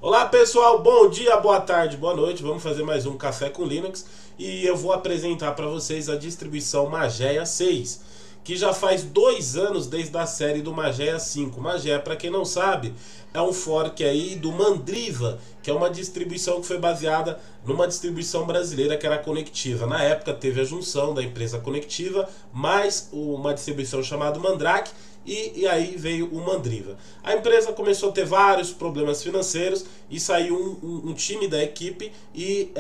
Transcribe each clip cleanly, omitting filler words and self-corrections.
Olá pessoal, bom dia, boa tarde, boa noite. Vamos fazer mais um Café com Linux e eu vou apresentar para vocês a distribuição Mageia 6, que já faz 2 anos desde a série do Mageia 5. Mageia, para quem não sabe, é um fork aí do Mandriva, que é uma distribuição que foi baseada numa distribuição brasileira que era a Conectiva. Na época teve a junção da empresa Conectiva mais uma distribuição chamada Mandrake, e aí veio o Mandriva. A empresa começou a ter vários problemas financeiros e saiu um time da equipe e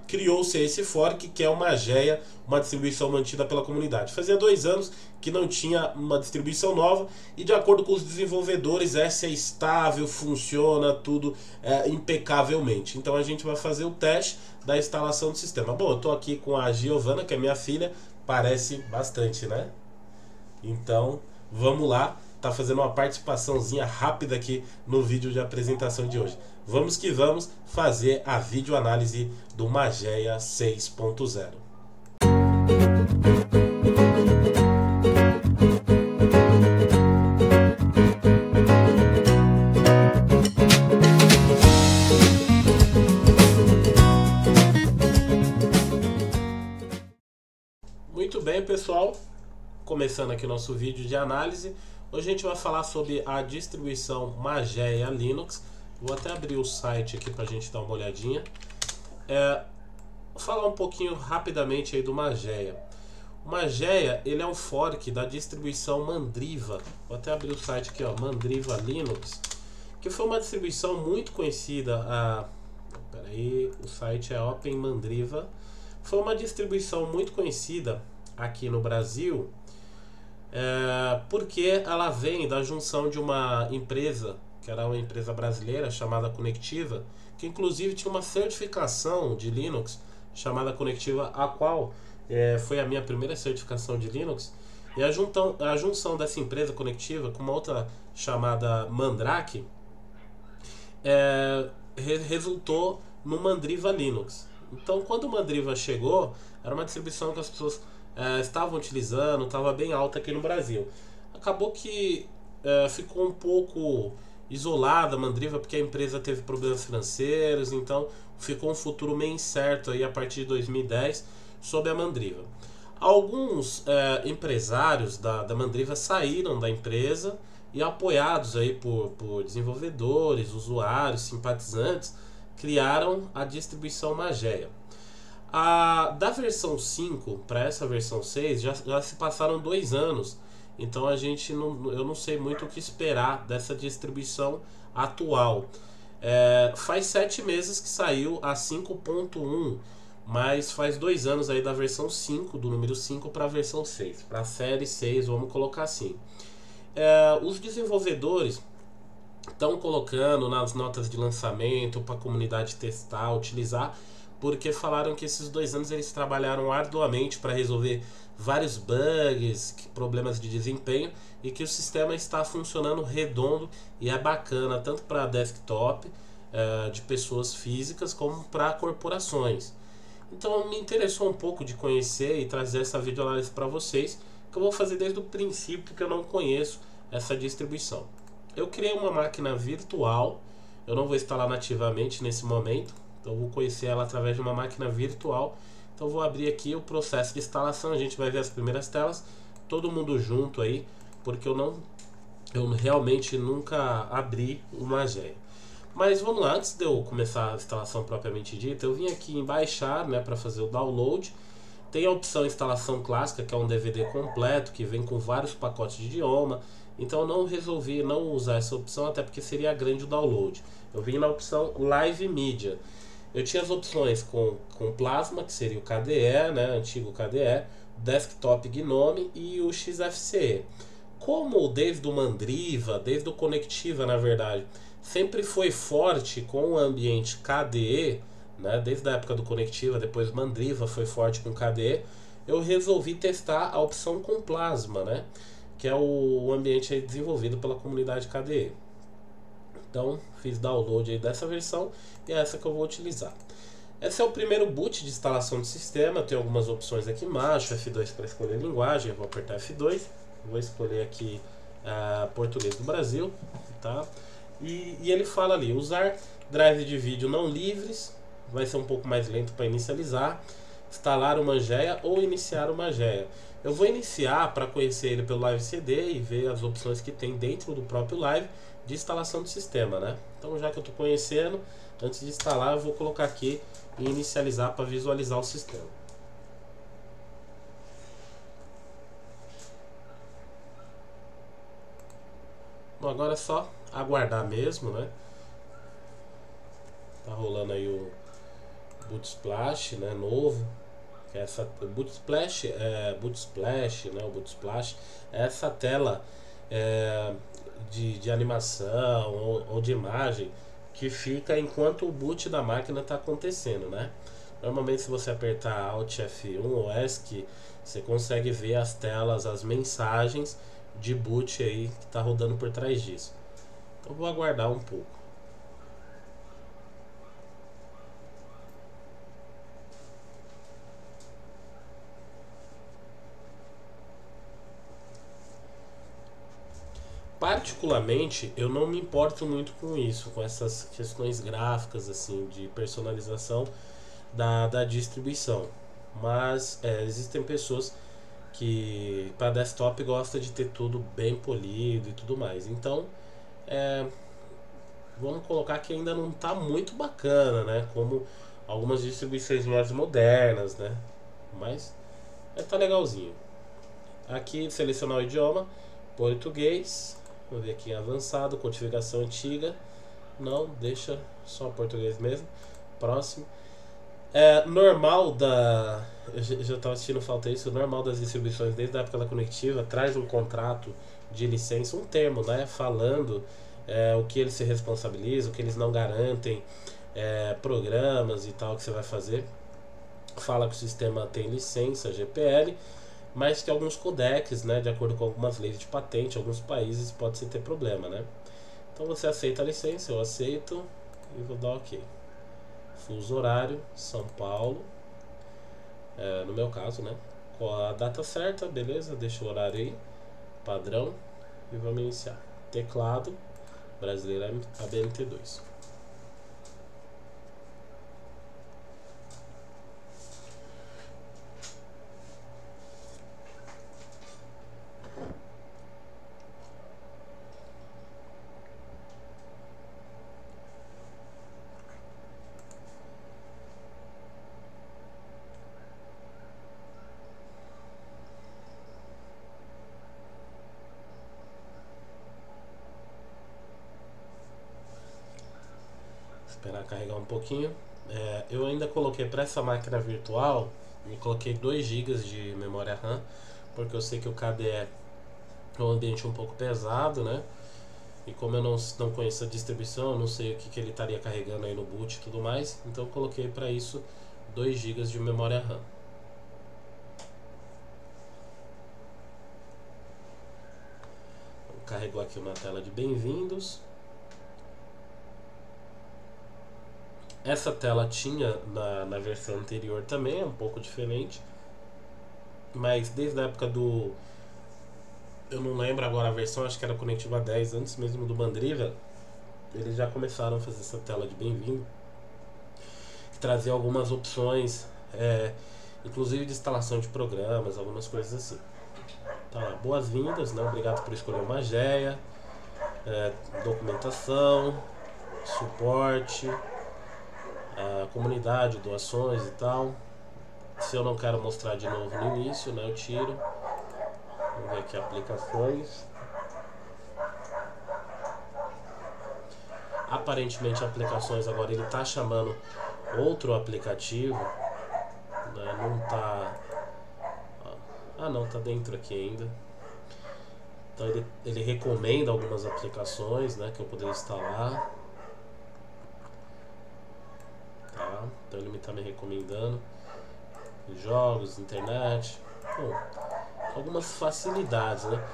criou-se esse fork, que é o Mageia, uma distribuição mantida pela comunidade. Fazia 2 anos que não tinha uma distribuição nova e, de acordo com os desenvolvedores, essa é estável, funciona tudo impecavelmente. Então a gente vai fazer o teste da instalação do sistema. Bom, eu estou aqui com a Giovana, que é minha filha, parece bastante, né? Então vamos lá, tá fazendo uma participaçãozinha rápida aqui no vídeo de apresentação de hoje. Vamos que vamos fazer a videoanálise do Mageia 6.0. Muito bem, pessoal. Começando aqui o nosso vídeo de análise, hoje a gente vai falar sobre a distribuição Mageia Linux. Vou até abrir o site aqui para a gente dar uma olhadinha. Vou falar um pouquinho rapidamente aí do Mageia. O Mageia, ele é um fork da distribuição Mandriva. Vou até abrir o site aqui, ó, Mandriva Linux, que foi uma distribuição muito conhecida. Peraí, o site é Open Mandriva. Foi uma distribuição muito conhecida aqui no Brasil. Porque ela vem da junção de uma empresa, que era uma empresa brasileira chamada Conectiva, que inclusive tinha uma certificação de Linux chamada Conectiva, a qual foi a minha primeira certificação de Linux. E a junção dessa empresa Conectiva com uma outra chamada Mandrake resultou no Mandriva Linux. Então, quando o Mandriva chegou, era uma distribuição que as pessoas estavam utilizando, estava bem alta aqui no Brasil. Acabou que ficou um pouco isolada a Mandriva, porque a empresa teve problemas financeiros, então ficou um futuro meio incerto aí a partir de 2010 sob a Mandriva. Alguns empresários da Mandriva saíram da empresa e, apoiados aí por desenvolvedores, usuários, simpatizantes, criaram a distribuição Mageia. Da versão 5 para essa versão 6 já se passaram 2 anos, então eu não sei muito o que esperar dessa distribuição atual. Faz 7 meses que saiu a 5.1, mas faz 2 anos aí da versão 5, do número 5 para a versão 6, para a série 6, vamos colocar assim. Os desenvolvedores estão colocando nas notas de lançamento para a comunidade testar, utilizar, porque falaram que esses 2 anos eles trabalharam arduamente para resolver vários bugs, problemas de desempenho, e que o sistema está funcionando redondo e é bacana tanto para desktop de pessoas físicas como para corporações. Então me interessou um pouco de conhecer e trazer essa videoanálise para vocês, que eu vou fazer desde o princípio, que eu não conheço essa distribuição. Eu criei uma máquina virtual, eu não vou instalar nativamente nesse momento, então eu vou conhecer ela através de uma máquina virtual. Então eu vou abrir aqui o processo de instalação, a gente vai ver as primeiras telas, todo mundo junto aí, porque eu realmente nunca abri o Mageia. Mas vamos lá, antes de eu começar a instalação propriamente dita, eu vim aqui em baixar, né, para fazer o download. Tem a opção instalação clássica, que é um DVD completo, que vem com vários pacotes de idioma. Então eu não resolvi não usar essa opção, até porque seria grande o download. Eu vim na opção Live Media. Eu tinha as opções com Plasma, que seria o KDE, né, antigo KDE, Desktop Gnome e o XFCE. Como desde o Mandriva, desde o Conectiva, na verdade, sempre foi forte com o ambiente KDE, né, desde a época do Conectiva, depois Mandriva foi forte com KDE, eu resolvi testar a opção com Plasma, né, que é o ambiente desenvolvido pela comunidade KDE. Então fiz download aí dessa versão e é essa que eu vou utilizar. Esse é o primeiro boot de instalação do sistema. Tem algumas opções aqui embaixo, F2 para escolher linguagem, eu vou apertar F2, vou escolher aqui português do Brasil, tá? E ele fala ali, usar drives de vídeo não livres, vai ser um pouco mais lento para inicializar, instalar uma GEA ou iniciar uma GEA. Eu vou iniciar para conhecer ele pelo Live CD e ver as opções que tem dentro do próprio Live de instalação do sistema, né? Então, já que eu estou conhecendo, antes de instalar, eu vou colocar aqui e inicializar para visualizar o sistema. Bom, agora é só aguardar mesmo, né? Tá rolando aí o Boot Splash, né, novo. Que é essa Boot Splash, né, o Boot Splash é essa tela de animação ou de imagem que fica enquanto o boot da máquina está acontecendo, né? Normalmente, se você apertar Alt F1 ou ESC, você consegue ver as telas, as mensagens de boot aí que está rodando por trás disso. Então vou aguardar um pouco. Particularmente, eu não me importo muito com isso, com essas questões gráficas assim de personalização da distribuição. Mas existem pessoas que para desktop gosta de ter tudo bem polido e tudo mais. Então, vamos colocar que ainda não está muito bacana, né? Como algumas distribuições mais modernas, né? Mas tá legalzinho. Aqui selecionar o idioma, português. Vou ver aqui em avançado, codificação antiga. Não, deixa só português mesmo. Próximo. Normal da. Eu já estava assistindo falta isso. O normal das distribuições desde a época da conectiva traz um contrato de licença, um termo, né? Falando o que eles se responsabilizam, o que eles não garantem, programas e tal que você vai fazer. Fala que o sistema tem licença GPL, mas que alguns codecs, né, de acordo com algumas leis de patente, alguns países pode ter problema, né? Então você aceita a licença, eu aceito e vou dar OK. Fuso horário, São Paulo, no meu caso, né? Com a data certa, beleza, deixa o horário aí, padrão, e vamos iniciar. Teclado, brasileiro ABNT2. Esperar carregar um pouquinho. Eu ainda coloquei para essa máquina virtual, eu coloquei 2 GB de memória RAM, porque eu sei que o KDE é um ambiente um pouco pesado, né? E como eu não conheço a distribuição, eu não sei o que ele estaria carregando aí no boot e tudo mais, então eu coloquei para isso 2 GB de memória RAM. Carregou aqui uma tela de bem-vindos. Essa tela tinha na versão anterior também, é um pouco diferente. Mas desde a época do... eu não lembro agora a versão, acho que era Conectiva 10, antes mesmo do Mandriva, eles já começaram a fazer essa tela de bem-vindo. Trazer algumas opções, inclusive de instalação de programas, algumas coisas assim. Tá, boas-vindas, né? Obrigado por escolher uma GEA, documentação, suporte, comunidade, doações e tal. Se eu não quero mostrar de novo no início, né, eu tiro. Vamos ver aqui aplicações. Aparentemente aplicações agora ele está chamando outro aplicativo, né, não está... não, está dentro aqui ainda. Então ele recomenda algumas aplicações, né, que eu poderia instalar. Tá, então ele está me recomendando jogos, internet, algumas facilidades, né?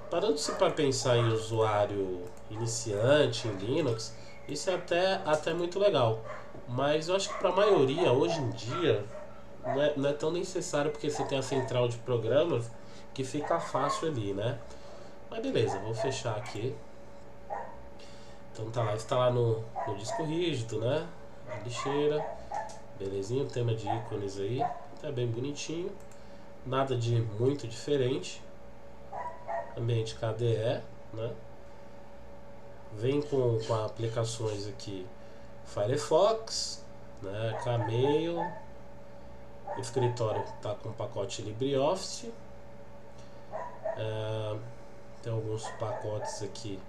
Parando-se para pensar em usuário iniciante em Linux, isso é até muito legal. Mas eu acho que para a maioria, hoje em dia, não é tão necessário, porque você tem a central de programas que fica fácil ali, né? Mas beleza, vou fechar aqui. Então tá lá, instalar no disco rígido, né? A lixeira, belezinha, o tema de ícones aí, tá bem bonitinho, nada de muito diferente. Ambiente KDE, né? Vem com aplicações aqui Firefox, né? Gmail, o escritório tá com pacote LibreOffice, tem alguns pacotes aqui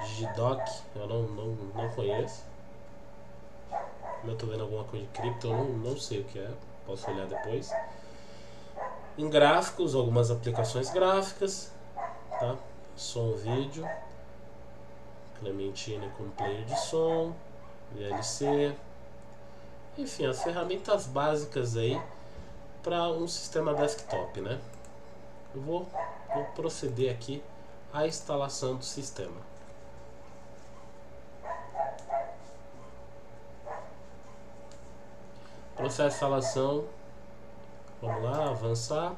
Digidoc, eu não conheço. Como eu tô vendo alguma coisa de cripto, eu não sei o que é, posso olhar depois. Em gráficos, algumas aplicações gráficas, tá? Som, vídeo, Clementine com player de som, VLC, enfim, as ferramentas básicas aí para um sistema desktop, né? Eu vou proceder aqui à instalação do sistema. Processo de instalação, vamos lá, avançar,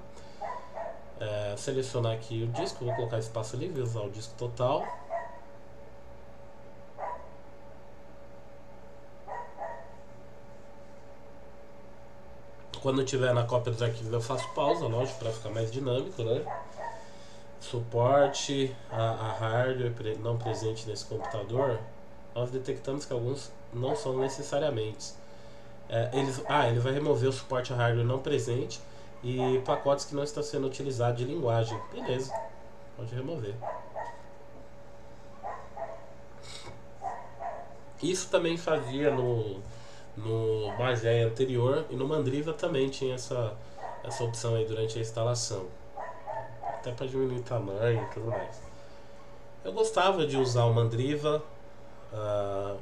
selecionar aqui o disco, vou colocar espaço livre, usar o disco total. Quando tiver na cópia dos arquivos eu faço pausa, lógico, para ficar mais dinâmico, né? Suporte a hardware não presente nesse computador, nós detectamos que alguns não são necessariamente. Ele vai remover o suporte a hardware não presente e pacotes que não estão sendo utilizados de linguagem. Beleza, pode remover. Isso também fazia no Mageia anterior, e no Mandriva também tinha essa opção aí durante a instalação, até para diminuir o tamanho e tudo mais. Eu gostava de usar o Mandriva,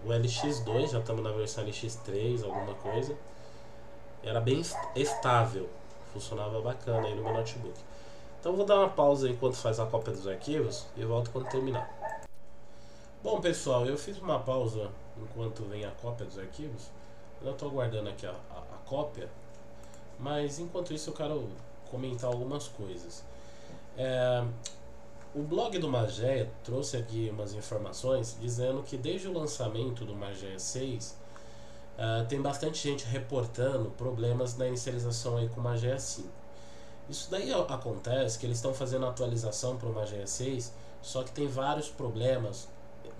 o LX2, já estamos na versão LX3, alguma coisa. Era bem estável, funcionava bacana aí no meu notebook. Então eu vou dar uma pausa enquanto faz a cópia dos arquivos e volto quando terminar. Bom pessoal, eu fiz uma pausa enquanto vem a cópia dos arquivos. Eu estou aguardando aqui a cópia, mas enquanto isso eu quero comentar algumas coisas. O blog do Mageia trouxe aqui umas informações dizendo que desde o lançamento do Mageia 6 tem bastante gente reportando problemas na inicialização aí com o Mageia 5. Isso daí acontece que eles estão fazendo a atualização para o Mageia 6, só que tem vários problemas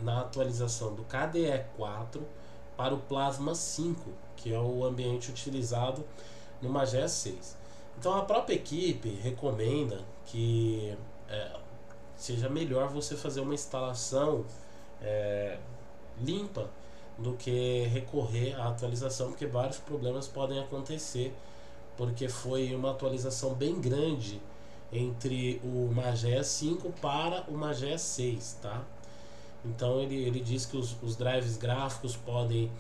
na atualização do KDE 4 para o Plasma 5, que é o ambiente utilizado no Mageia 6. Então a própria equipe recomenda que seja melhor você fazer uma instalação limpa do que recorrer à atualização, porque vários problemas podem acontecer, porque foi uma atualização bem grande entre o Mageia 5 para o Mageia 6, tá? Então ele diz que os drives gráficos podem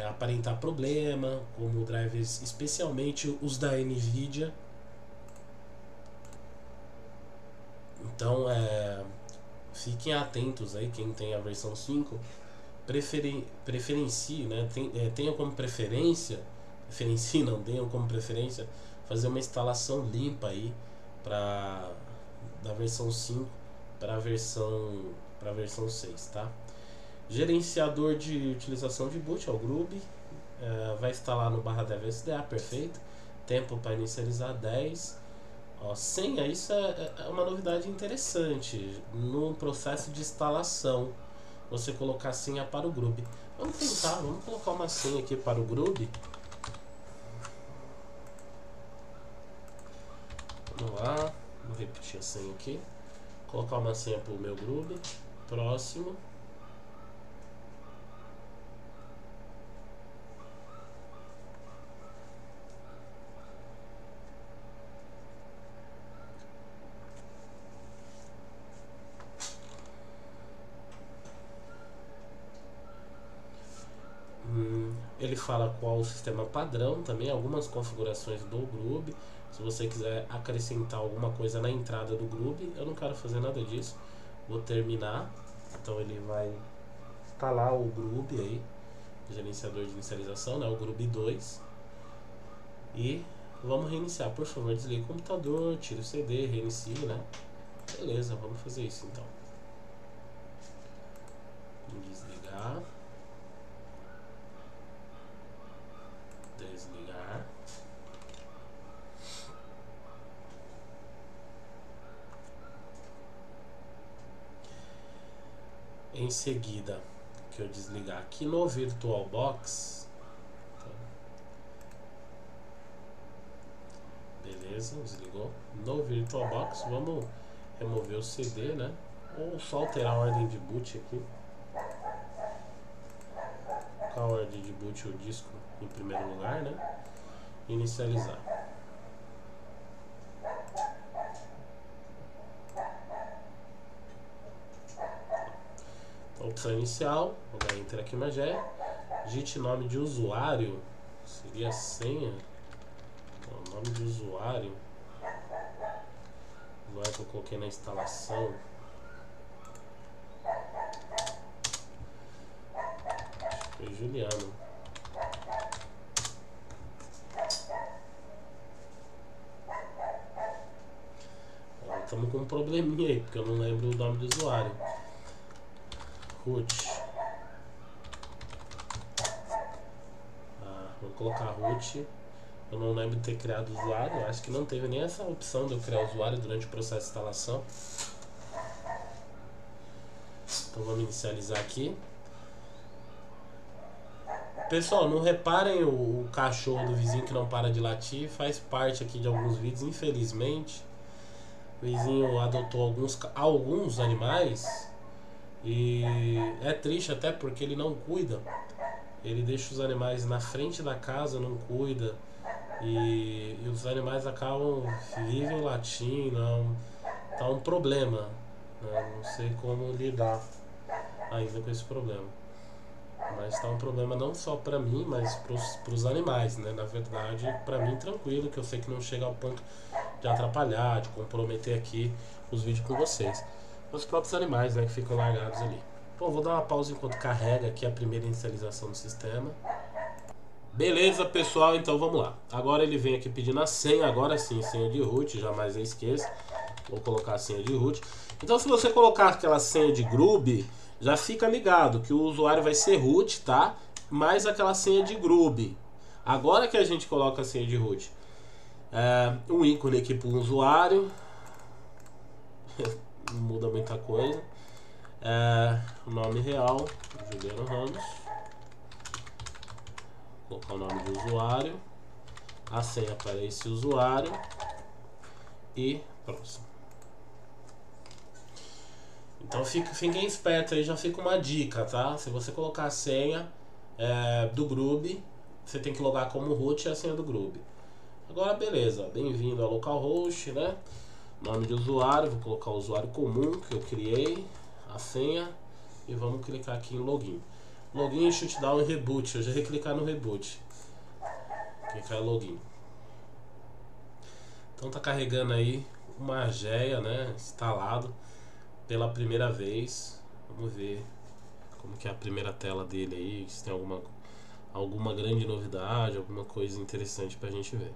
aparentar problema, como drives, especialmente os da NVIDIA. Então fiquem atentos aí, quem tem a versão 5, preferencie, né? Tenham como preferência, tenham como preferência fazer uma instalação limpa aí da versão 5 para a versão 6, tá? Gerenciador de utilização de boot é o Groovy, vai instalar no /dev SDA, perfeito. Tempo para inicializar 10. Senha, isso é uma novidade interessante no processo de instalação, você colocar senha para o Groovy. Vamos colocar uma senha aqui para o Groovy. Vamos lá, vou repetir a senha aqui, colocar uma senha para o meu Groovy. Próximo. Ele fala qual o sistema padrão, também algumas configurações do Groovy. Se você quiser acrescentar alguma coisa na entrada do Groovy, eu não quero fazer nada disso. Vou terminar. Então ele vai instalar o Groovy aí, gerenciador de inicialização, né, o Groovy 2. E vamos reiniciar. Por favor, desligue o computador, tire o CD, reinicie, né? Beleza, vamos fazer isso então. Desligar. em seguida que eu desligar aqui no VirtualBox, tá? Beleza, desligou. No VirtualBox, vamos remover o CD, né? Ou só alterar a ordem de boot aqui. Colocar a ordem de boot o disco em primeiro lugar, né? Inicializar. Opção inicial, vou dar Enter aqui, Magé. Digite nome de usuário, seria a senha. Então, nome de usuário, agora que eu coloquei na instalação. Acho que foi Juliano. Agora estamos com um probleminha aí, porque eu não lembro o nome do usuário. Root. Vou colocar root. Eu não lembro de ter criado usuário. Acho que não teve nem essa opção de eu criar usuário durante o processo de instalação. Então vamos inicializar aqui. Pessoal, não reparem o cachorro do vizinho que não para de latir. Faz parte aqui de alguns vídeos, infelizmente. O vizinho adotou alguns animais. E é triste até porque ele não cuida. Ele deixa os animais na frente da casa, não cuida. E os animais vivem latindo. Tá um problema, né? Não sei como lidar ainda com esse problema. Mas tá um problema não só pra mim, mas pros animais, né? Na verdade, pra mim tranquilo, que eu sei que não chega ao ponto de atrapalhar, de comprometer aqui os vídeos com vocês. Os próprios animais, né, que ficam largados ali. Bom, vou dar uma pausa enquanto carrega aqui a primeira inicialização do sistema. Beleza, pessoal, então vamos lá. Agora ele vem aqui pedindo a senha, agora sim, senha de root, jamais eu esqueço. Vou colocar a senha de root. Então se você colocar aquela senha de Grub, já fica ligado que o usuário vai ser root, tá? Mais aquela senha de Grub. Agora que a gente coloca a senha de root, um ícone aqui para o usuário. Não muda muita coisa. O nome real, Juliano Ramos. Vou colocar o nome do usuário, a senha para esse usuário e próximo. Então fiquem espertos aí, já fica uma dica, tá? Se você colocar a senha do Grub, você tem que logar como root e a senha do Grub. Agora beleza, bem-vindo ao localhost, né? Nome de usuário, vou colocar o usuário comum que eu criei, a senha, e vamos clicar aqui em login. Login, shutdown e reboot. Eu já ia clicar no reboot. Clicar em login. Então tá carregando aí uma Mageia, né, instalado pela primeira vez. Vamos ver como que é a primeira tela dele aí, se tem alguma grande novidade, alguma coisa interessante pra gente ver.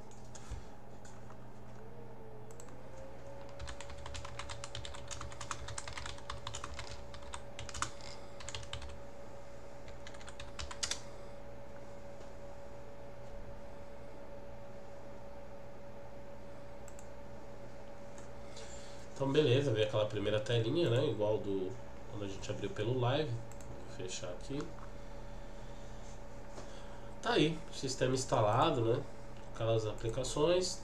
Então beleza, veio aquela primeira telinha, né, igual do quando a gente abriu pelo live. Vou fechar aqui. Tá aí, sistema instalado, né, aquelas aplicações,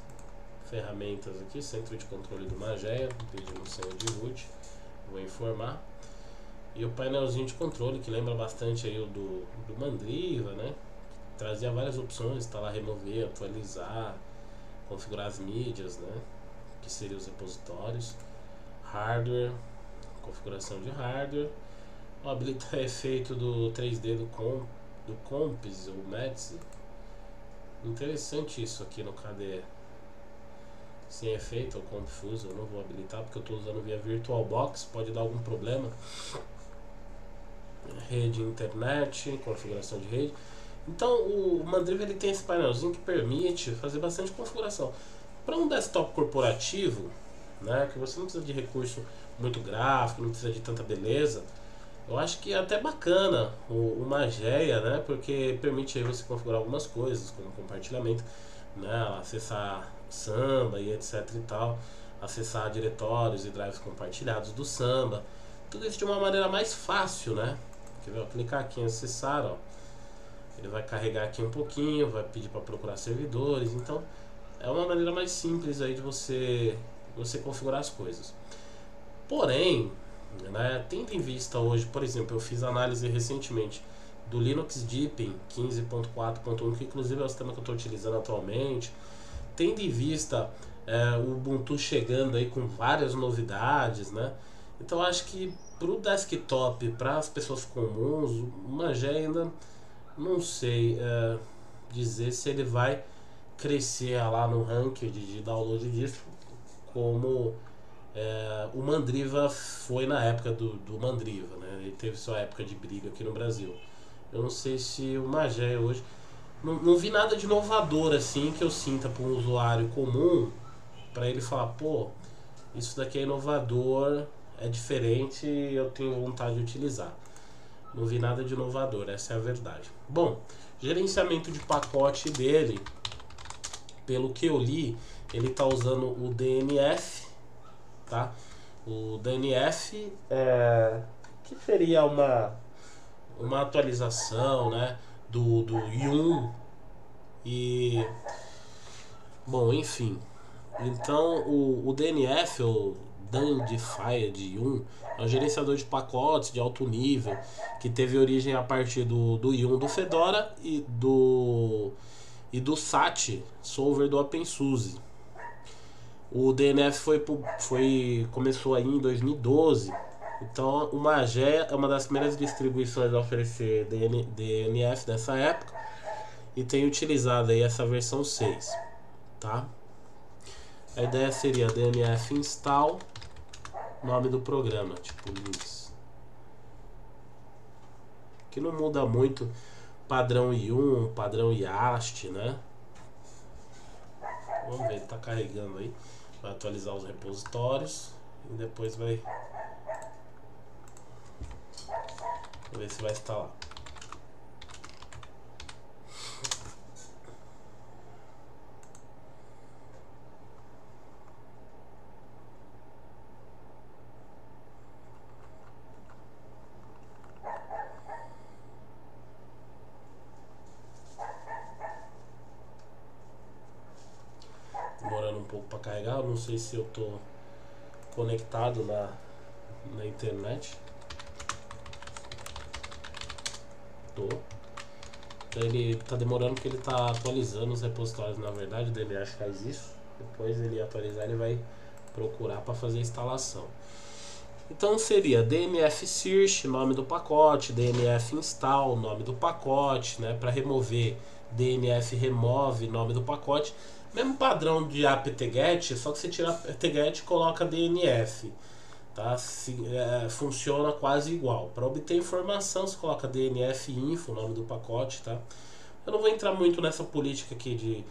ferramentas aqui, centro de controle do Mageia, pedindo senha de root, vou informar. E o painelzinho de controle, que lembra bastante aí o do Mandriva, né, trazia várias opções, instalar, remover, atualizar, configurar as mídias, né, que seriam os repositórios, hardware, configuração de hardware, habilitar efeito do 3D do Comps ou Mets. Interessante isso aqui no KDE. Sem efeito ou Confuso, eu não vou habilitar porque eu estou usando via VirtualBox, pode dar algum problema. Rede internet, configuração de rede. Então o Mandriva ele tem esse painelzinho que permite fazer bastante configuração. Para um desktop corporativo, né, que você não precisa de recurso muito gráfico, não precisa de tanta beleza, eu acho que é até bacana o Mageia, né, porque permite aí você configurar algumas coisas, como compartilhamento, né, acessar Samba e etc e tal, acessar diretórios e drives compartilhados do Samba, tudo isso de uma maneira mais fácil, né? Quer ver? Clicar aqui em acessar, ó. Ele vai carregar aqui um pouquinho, vai pedir para procurar servidores, então é uma maneira mais simples aí de você configurar as coisas. Porém, né, tendo em vista hoje, por exemplo, eu fiz análise recentemente do Linux Deepin 15.4.1, que inclusive é o sistema que eu estou utilizando atualmente, tendo em vista o Ubuntu chegando aí com várias novidades, né? Então acho que para o desktop, para as pessoas comuns, o Mangé ainda não sei dizer se ele vai crescer lá no ranking de download de disco como o Mandriva foi na época do Mandriva, né? Ele teve sua época de brilho aqui no Brasil. Eu não sei se o Magé hoje... Não vi nada de inovador assim que eu sinta para um usuário comum, para ele falar, pô, isso daqui é inovador, é diferente e eu tenho vontade de utilizar. Não vi nada de inovador, essa é a verdade. Bom, gerenciamento de pacote dele, pelo que eu li, ele está usando o DNF, tá? O DNF que seria uma atualização, né, do Yum e bom, enfim. Então o DNF, o Dandifier de Yum, é um gerenciador de pacotes de alto nível que teve origem a partir do Yum do Fedora e do SAT solver do OpenSUSE. O DNF começou aí em 2012. Então o Magé é uma das primeiras distribuições a oferecer DNF nessa época e tem utilizado aí essa versão 6, tá? A ideia seria DNF install, nome do programa, tipo Linux. Que não muda muito, padrão Yum, padrão Yast, né? Vamos ver, ele tá carregando aí. Vai atualizar os repositórios e depois vai ver se vai instalar. Demorando um pouco para carregar, eu não sei se eu tô conectado na internet. Tô. Ele tá demorando porque ele tá atualizando os repositórios, na verdade, ele acha que faz isso. Depois ele atualizar, ele vai procurar para fazer a instalação. Então seria DNF search, nome do pacote, DNF install, nome do pacote, né? Para remover, DNF remove, nome do pacote. Mesmo padrão de apt-get, só que você tira apt-get e coloca DNF. Tá? Funciona quase igual. Para obter informação, você coloca DNF info, nome do pacote. Tá? Eu não vou entrar muito nessa política aqui de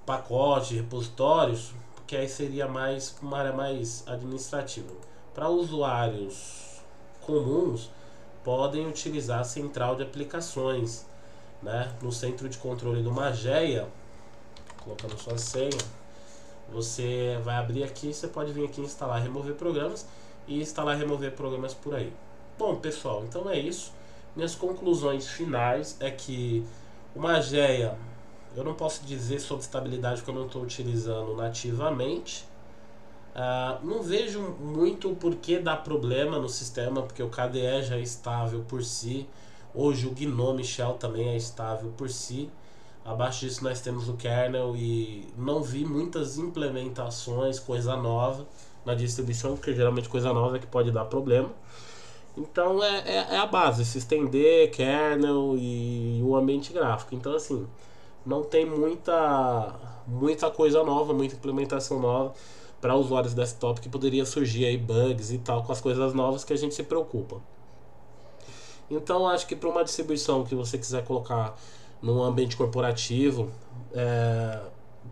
pacote, repositórios, porque aí seria mais uma área mais administrativa. Para usuários comuns, podem utilizar a central de aplicações, né? No centro de controle do Mageia, colocando sua senha, você vai abrir aqui, você pode vir aqui instalar e remover programas e instalar e remover programas por aí. Bom, pessoal, então é isso. Minhas conclusões finais é que o Mageia, eu não posso dizer sobre estabilidade porque eu não estou utilizando nativamente. Não vejo muito o porquê dá problema no sistema, porque o KDE já é estável por si. Hoje o GNOME Shell também é estável por si. Abaixo disso nós temos o kernel e não vi muitas implementações, coisa nova na distribuição, porque geralmente coisa nova é que pode dar problema. Então é a base, systemd, kernel e o ambiente gráfico. Então assim, não tem muita coisa nova, muita implementação nova para usuários desktop que poderia surgir aí bugs e tal com as coisas novas que a gente se preocupa. Então acho que para uma distribuição que você quiser colocar num ambiente corporativo,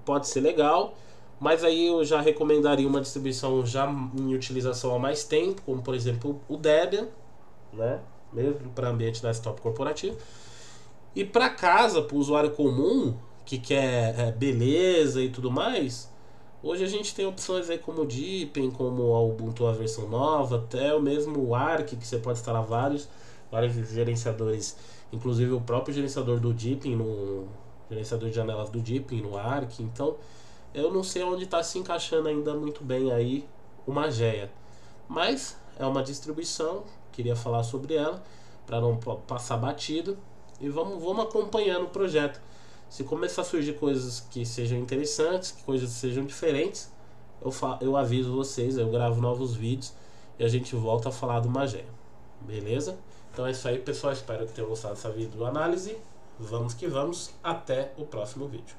pode ser legal, mas aí eu já recomendaria uma distribuição já em utilização há mais tempo, como por exemplo o Debian, né? Mesmo para ambiente desktop corporativo. E para casa, para o usuário comum que quer beleza e tudo mais, Hoje a gente tem opções aí como o Deepin, como a Ubuntu a versão nova, até o mesmo Arc, que você pode instalar vários gerenciadores, inclusive o próprio gerenciador do Deepin, no gerenciador de janelas do Deepin, no Arc. Então eu não sei onde está se encaixando ainda muito bem aí o Mageia, mas é uma distribuição, queria falar sobre ela para não passar batido, e vamos acompanhando o projeto. Se começar a surgir coisas que sejam interessantes, que coisas sejam diferentes, eu aviso vocês, eu gravo novos vídeos e a gente volta a falar do Mageia. Beleza? Então é isso aí, pessoal. Espero que tenham gostado dessa videoanálise. Vamos que vamos. Até o próximo vídeo.